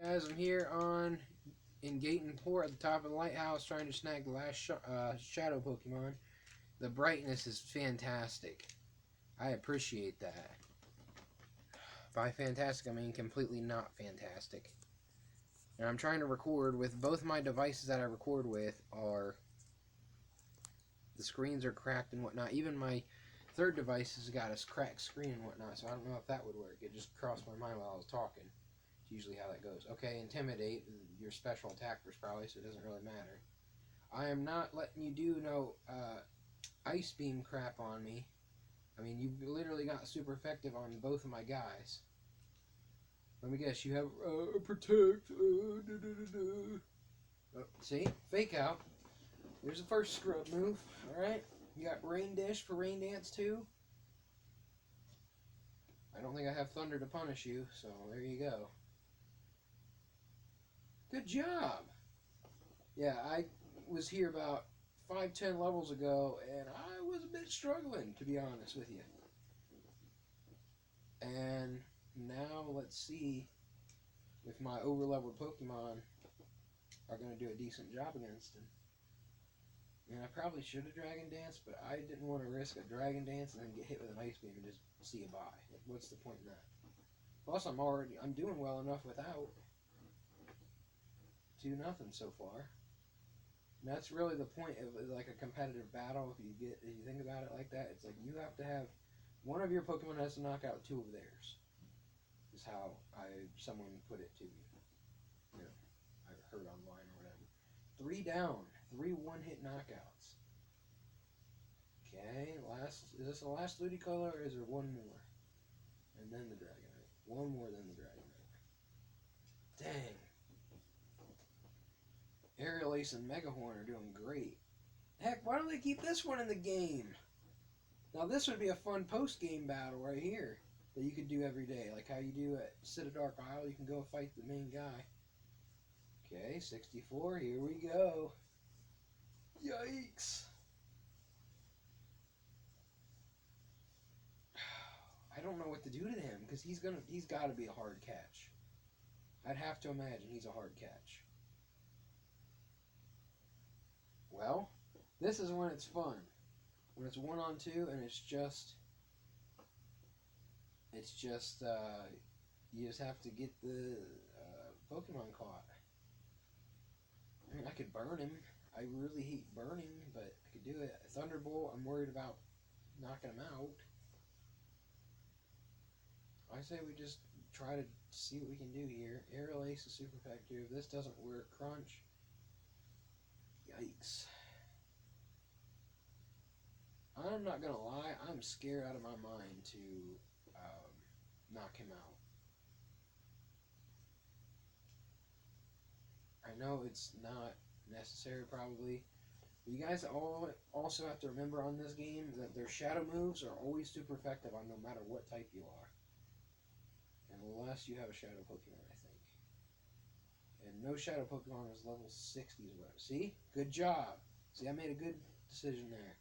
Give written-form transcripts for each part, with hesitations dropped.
As I'm here in Gate Port at the top of the lighthouse trying to snag the last shadow Pokemon. The brightness is fantastic. I appreciate that. By fantastic, I mean completely not fantastic. And I'm trying to record with both my devices that I record with are... The screens are cracked and whatnot. Even my third device has got a cracked screen and whatnot, so I don't know if that would work. It just crossed my mind while I was talking. It's usually how that goes. Okay, Intimidate, your special attackers probably, so it doesn't really matter. I am not letting you do no Ice Beam crap on me. I mean, you literally got super effective on both of my guys. Let me guess, you have Protect. See? Fake Out. There's the first scrub move. Alright? You got Rain Dish for Rain Dance too. I don't think I have Thunder to punish you, so there you go. Good job! Yeah, I was here about 5-10 levels ago, and I was a bit struggling, to be honest with you. And now, let's see if my over-leveled Pokemon are going to do a decent job against him. And I probably should have Dragon Dance, but I didn't want to risk a Dragon Dance and then get hit with an Ice Beam and just see a bye. Like, what's the point in that? Plus, I'm doing well enough without 2-0 so far. And that's really the point of like a competitive battle. If you think about it like that, it's like you have to have one of your Pokemon has to knock out 2 of theirs. Is how someone put it to me. You know, I've heard online or whatever. 3 down, 3 one-hit knockouts. Okay, is this the last Ludicolo or is there one more? And then the Dragonite. One more than the Dragonite. Dang. Aerial Ace and Megahorn are doing great. Heck, why don't they keep this one in the game? Now this would be a fun post-game battle right here that you could do every day. Like how you do at Dark Isle, you can go fight the main guy. Okay, 64, here we go. Yikes. I don't know what to do to him, because he's got to be a hard catch. I'd have to imagine he's a hard catch. Well, this is when it's fun. When it's 1-on-2 and it's just you just have to get the Pokemon caught. I mean, I could burn him. I really hate burning, but I could do it. Thunderbolt, I'm worried about knocking him out. I say we just try to see what we can do here. Aerial Ace is super effective. If this doesn't work, Crunch. Yikes. I'm not gonna lie, I'm scared out of my mind to knock him out. I know it's not necessary probably, but you guys also have to remember on this game that their shadow moves are always super effective on no matter what type you are. Unless you have a shadow Pokemon, I think. And no shadow Pokemon is level 60 or whatever. See? Good job. See, I made a good decision there.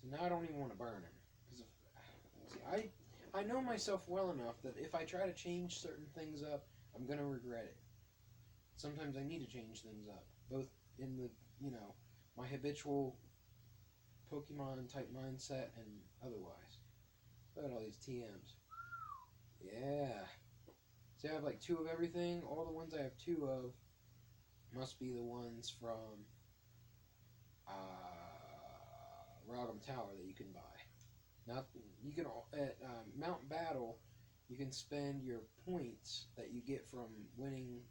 So now I don't even want to burn him. See, I know myself well enough that if I try to change certain things up, I'm going to regret it. Sometimes I need to change things up. Both in the, my habitual Pokemon type mindset and otherwise. Look at all these TMs. Yeah. See, I have like 2 of everything. All the ones I have 2 of must be the ones from Rodham Tower that you can buy. Now, you can at Mount Battle, you can spend your points that you get from winning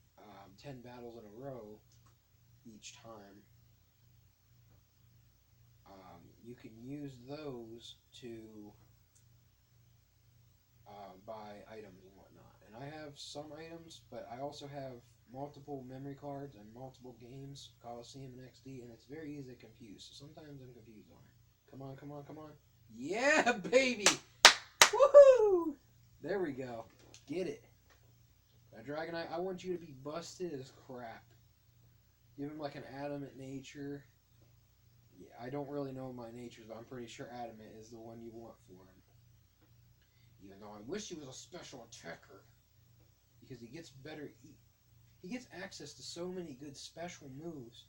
10 battles in a row each time. You can use those to buy items and whatnot. And I have some items, but I also have multiple memory cards and multiple games, Coliseum and XD, and it's very easy to confuse. So sometimes I'm confused on it. Come on, come on, come on. Yeah, baby! Woohoo! There we go. Get it. Now, Dragonite, I want you to be busted as crap. Give him like an adamant nature. Yeah, I don't really know my natures, but I'm pretty sure adamant is the one you want for him. Even though I wish he was a special attacker. because he gets better. He gets access to so many good special moves,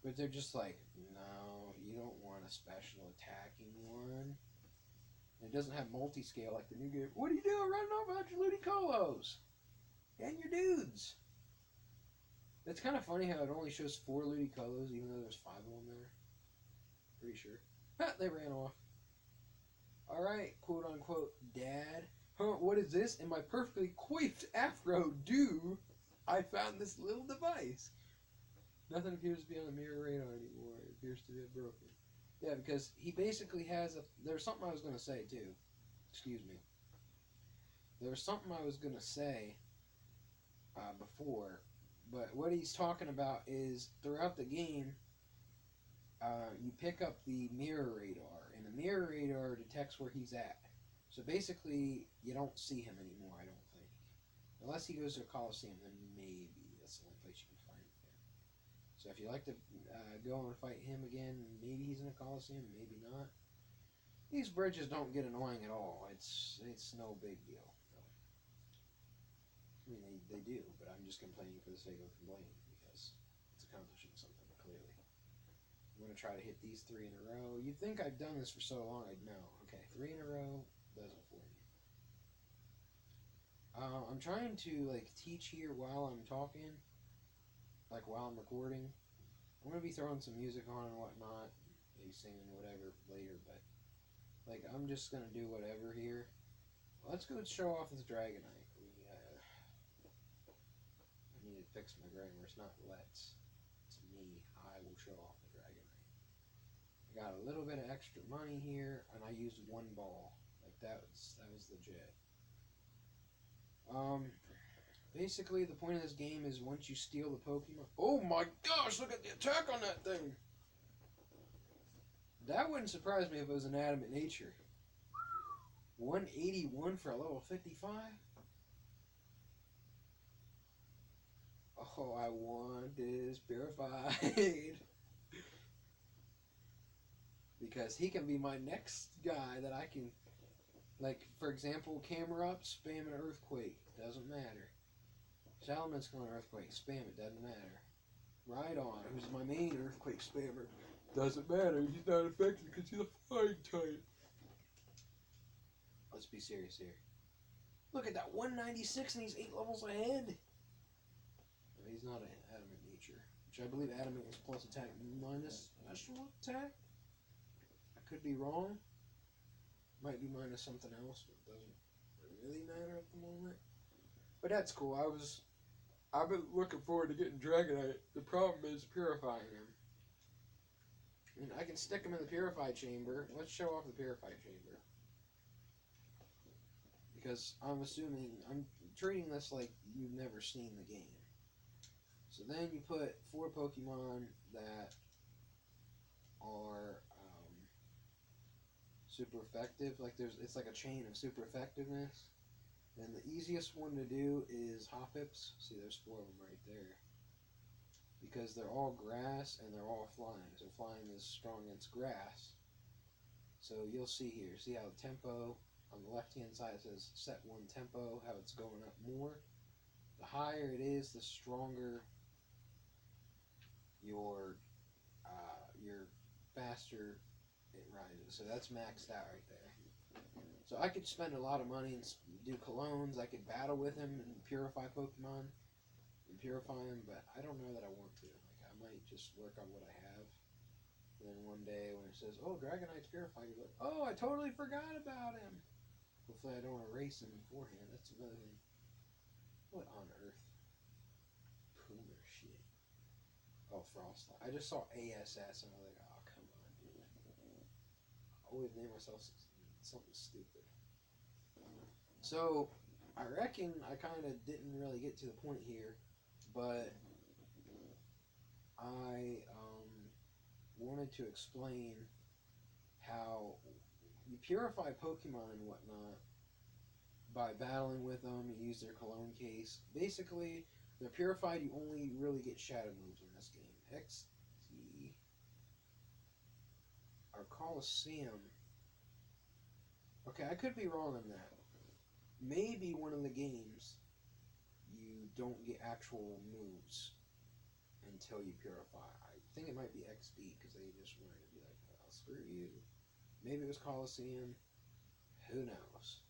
but they're just like, no, you don't want a special attacking one. And it doesn't have multi-scale like the new game. What are you doing running off without your Ludicolo and your dudes? It's kind of funny how it only shows 4 Ludicolo even though there's 5 of them there. Pretty sure. Ha, they ran off. Alright, quote unquote, Dad. Huh, what is this? In my perfectly coiffed afro do, I found this little device. Nothing appears to be on the mirror radar anymore. It appears to be broken. Yeah, because he basically has a... There's something I was going to say, too. Excuse me. There was something I was going to say before, but what he's talking about is throughout the game, you pick up the mirror radar, and the mirror radar detects where he's at. So basically, you don't see him anymore, I don't think. Unless he goes to a Coliseum, then maybe that's the only place you can find him there. So if you like to go and fight him again, maybe he's in a Coliseum, maybe not. These bridges don't get annoying at all. It's no big deal. I mean, they do, but I'm just complaining for the sake of complaining because it's accomplishing something, clearly. I'm going to try to hit these 3 in a row. You'd think I've done this for so long, I'd know. Okay, 3 in a row does it for me. I'm trying to, like, teach here while I'm talking, like, while I'm recording. I'm going to be throwing some music on and whatnot, maybe singing whatever later, but, like, I'm just going to do whatever here. Let's go show off this Dragonite. I need to fix my grammar. It's not let's. It's me. I will show off the Dragonite. I got a little bit of extra money here, and I used 1 ball. Like, that was legit. Basically, the point of this game is once you steal the Pokemon... Oh my gosh, look at the attack on that thing! That wouldn't surprise me if it was an adamant nature. 181 for a level 55? Oh, I want this purified. Because he can be my next guy that I can... Like, for example, camera up, spam an Earthquake. Doesn't matter. Salaman's going to Earthquake. Spam it. Doesn't matter. Right on. Who's my main Earthquake spammer? Doesn't matter. He's not effective because he's a flying type. Let's be serious here. Look at that. 196 and he's 8 levels ahead. No, he's not an adamant nature. Which I believe adamant is plus attack minus special attack. I could be wrong. Might be minus something else, but it doesn't really matter at the moment. But that's cool. I've been looking forward to getting Dragonite. The problem is purifying him. And I can stick him in the purified chamber. Let's show off the purified chamber. Because I'm treating this like you've never seen the game. So then you put 4 Pokemon that are super effective. Like it's like a chain of super effectiveness. And the easiest one to do is Hoppips. See, there's 4 of them right there. Because they're all grass and they're all flying. So flying is strong against grass. So you'll see here. See how the tempo on the left-hand side says set 1 tempo, how it's going up more. The higher it is, the stronger your faster it rises. So that's maxed out right there. So I could spend a lot of money and do colognes. I could battle with him and purify Pokemon and purify him, but I don't know that I want to. Like, I might just work on what I have. And then one day when it says, "Oh, Dragonite's purified," you're like, "Oh, I totally forgot about him." Hopefully I don't erase him beforehand. That's another thing. What on earth? Puma shit. Oh, Frostlight. I just saw ASS and I was like, oh, come on, dude. I always name myself something stupid. So, I reckon I kind of didn't really get to the point here, but I wanted to explain how you purify Pokemon and whatnot by battling with them. You use their cologne case. Basically, they're purified. You only really get shadow moves in this game. XT or Coliseum. Okay, I could be wrong on that. Maybe one of the games you don't get actual moves until you purify. I think it might be XD because they just wanted to be like, oh, screw you. Maybe it was Coliseum. Who knows?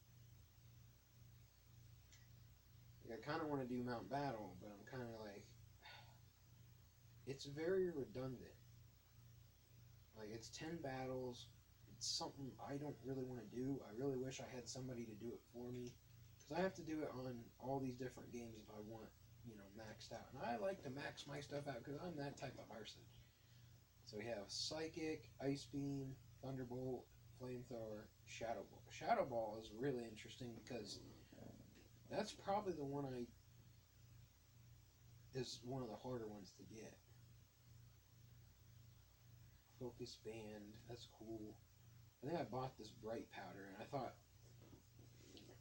Like, I kind of want to do Mount Battle, but I'm kind of like, it's very redundant. Like, it's 10 battles. It's something I don't really want to do. I really wish I had somebody to do it for me. Because I have to do it on all these different games if I want, maxed out. And I like to max my stuff out because I'm that type of person. So we have Psychic, Ice Beam, Thunderbolt, Flamethrower, Shadow Ball. Shadow Ball is really interesting because that's probably the one is one of the harder ones to get. Focus Band, that's cool. I think I bought this bright powder and I thought,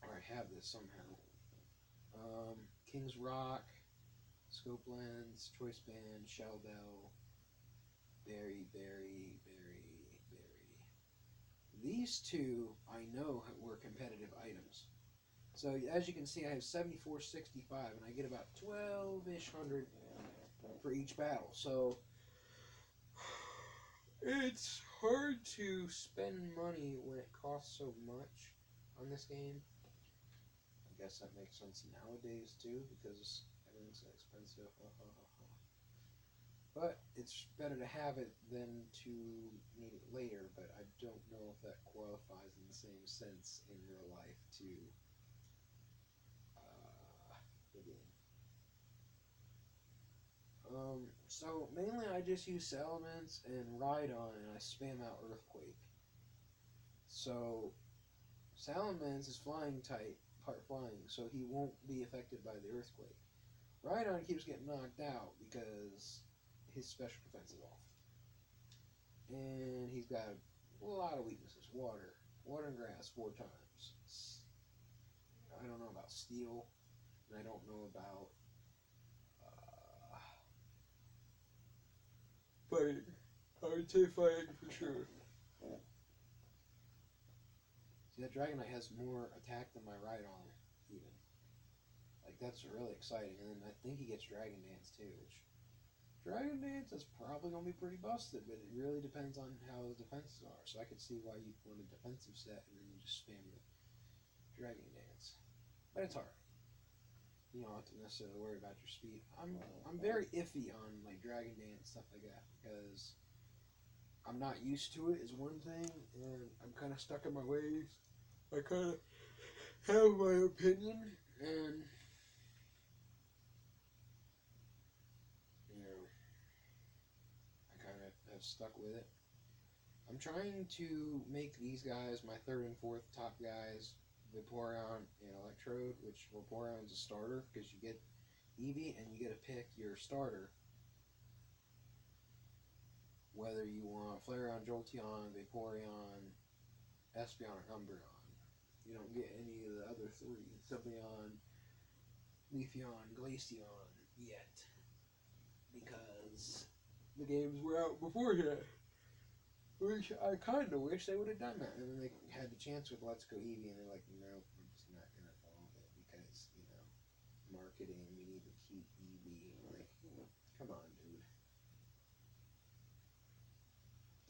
or I have this somehow. King's Rock, Scope Lens, Choice Band, Shell Bell, Berry. These two I know were competitive items. So as you can see, I have 74.65 and I get about 12-ish hundred for each battle. So it's hard to spend money when it costs so much on this game. I guess that makes sense nowadays too, because everything's so expensive. But it's better to have it than to need it later, but I don't know if that qualifies in the same sense in real life to the game. So mainly I just use Salamence and Rhydon and I spam out Earthquake. So Salamence is flying type, part flying, so he won't be affected by the Earthquake. Rhydon keeps getting knocked out because his special defense is off. And he's got a lot of weaknesses. Water and grass 4 times. I don't know about steel, and I don't know about fighting. I would say fighting for sure. See, that Dragonite has more attack than my Rhydon, even. Like, that's really exciting. And then I think he gets Dragon Dance too, which Dragon Dance is probably going to be pretty busted, but it really depends on how the defenses are. So I could see why you'd want a defensive set and then you just spam the Dragon Dance. But it's hard. You don't have to necessarily worry about your speed. I'm very iffy on like Dragon Dance, stuff like that, because I'm not used to it is one thing, and I'm kind of stuck in my ways. I kind of have my opinion, and I kind of have stuck with it. I'm trying to make these guys my 3rd and 4th top guys, Vaporeon and Electrode, which Vaporeon's a starter because you get Eevee and you get to pick your starter. Whether you want Flareon, Jolteon, Vaporeon, Espeon, or Umbreon. You don't get any of the other 3. Sylveon, Leafeon, Glaceon yet. Because the games were out beforehand. Which I kind of wish they would have done that. And then they had the chance with Let's Go Eevee, and they're like, nope, we're just not going to follow it because, marketing, we need to keep Eevee. Like, come on, dude.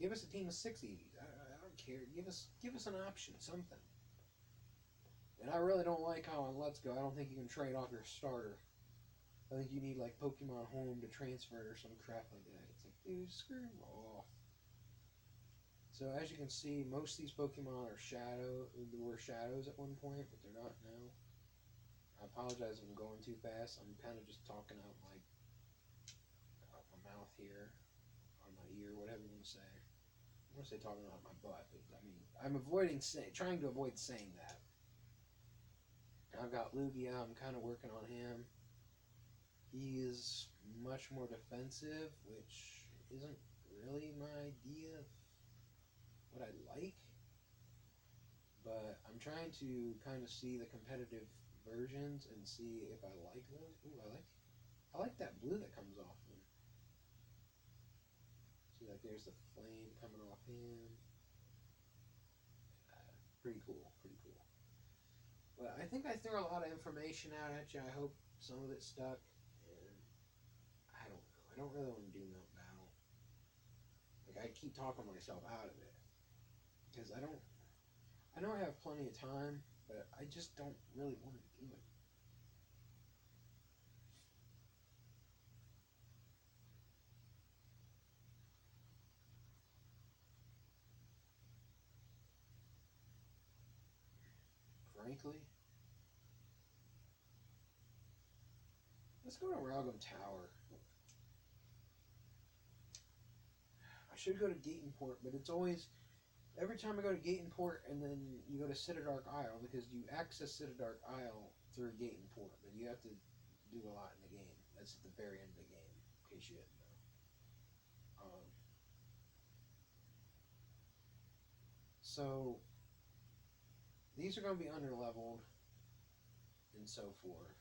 Give us a team of 6 Eevees. I don't care. Give us an option, something. And I really don't like how on Let's Go, I don't think you can trade off your starter. I think you need, like, Pokemon Home to transfer it or some crap like that. It's like, dude, screw them off. So as you can see, most of these Pokemon are were shadows at one point, but they're not now. I apologize if I'm going too fast. I'm kind of just talking out my mouth here, or my ear, whatever you want to say. I want to say talking out my butt, but I mean, I'm trying to avoid saying that. I've got Lugia. I'm kind of working on him. He is much more defensive, which isn't really my idea of what I like, but I'm trying to kind of see the competitive versions and see if I like those. Ooh, I like that blue that comes off them. See, like there's the flame coming off him. Pretty cool, pretty cool. But I think I threw a lot of information out at you. I hope some of it stuck, and I don't know. I don't really want to do Melt Battle. Like, I keep talking myself out of it because I know I have plenty of time, but I just don't really want to do it. Frankly, let's go to Ralgam Tower. I should go to Gatenport, but it's always every time I go to Gatenport and then you go to Citadark Isle, because you access Citadark Isle through Gatenport, but you have to do a lot in the game. That's at the very end of the game, in case you didn't know. So these are going to be underleveled and so forth.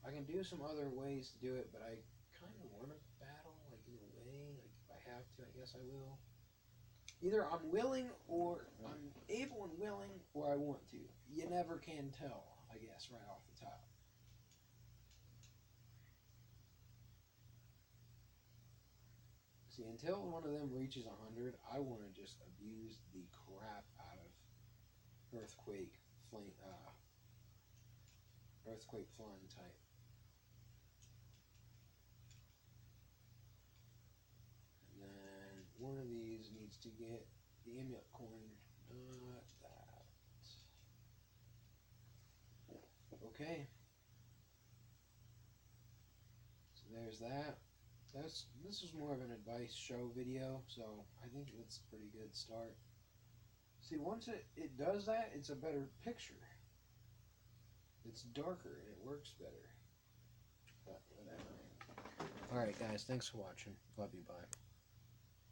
I can do some other ways to do it, but I kind of want to battle, like, in a way. Like, if I have to, I guess I will. Either I'm willing, or I'm able and willing, or I want to. You never can tell, I guess, right off the top. See, until one of them reaches 100, I want to just abuse the crap out of Earthquake Flying type. And then one of these needs to get the amulet coin, not that. Okay. So there's that. This was more of an advice show video, so I think it's a pretty good start. See, once it does that, it's a better picture. It's darker and it works better. But whatever. Alright guys, thanks for watching. Love you, bye.